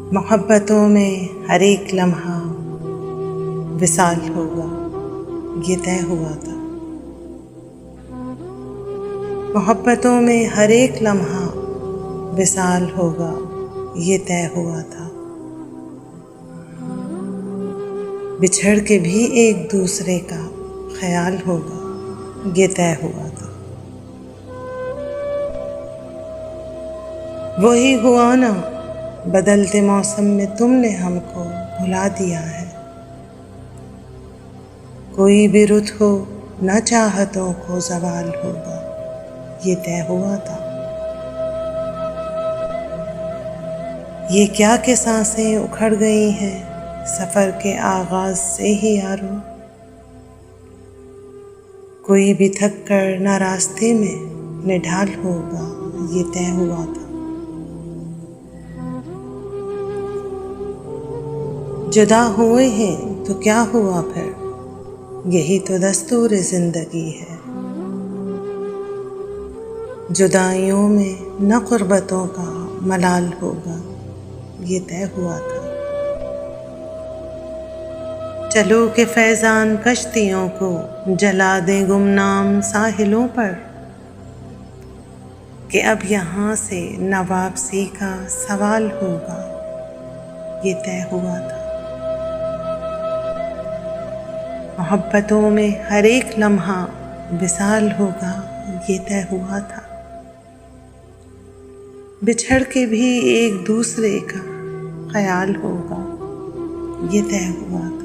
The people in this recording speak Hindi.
मोहब्बतों में हर एक लम्हा विसाल होगा, ये तय हुआ था। मोहब्बतों में हर एक लम्हा विसाल होगा, ये तय हुआ था। बिछड़ के भी एक दूसरे का ख्याल होगा, ये तय हुआ था। वही हुआ ना, बदलते मौसम में तुमने हमको भुला दिया है। कोई भी रुत हो न चाहतों को ज़वाल होगा, ये तय हुआ था। ये क्या कि सांसें उखड़ गई हैं सफ़र के आगाज़ से ही यारो। कोई भी थक कर न रास्ते में निढाल होगा, ये तय हुआ था। जुदा हुए हैं तो क्या हुआ फिर, यही तो दस्तूर ज़िंदगी है। जुदाइयों में न क़ुर्बतों का मलाल होगा, ये तय हुआ था। चलो के फैज़ान कश्तियों को जला दें गुमनाम साहिलों पर, कि अब यहाँ से न वापसी का सवाल होगा, ये तय हुआ था। मोहब्बतों में हर एक लम्हा विसाल होगा, ये तय हुआ था। बिछड़ के भी एक दूसरे का ख्याल होगा, ये तय हुआ था।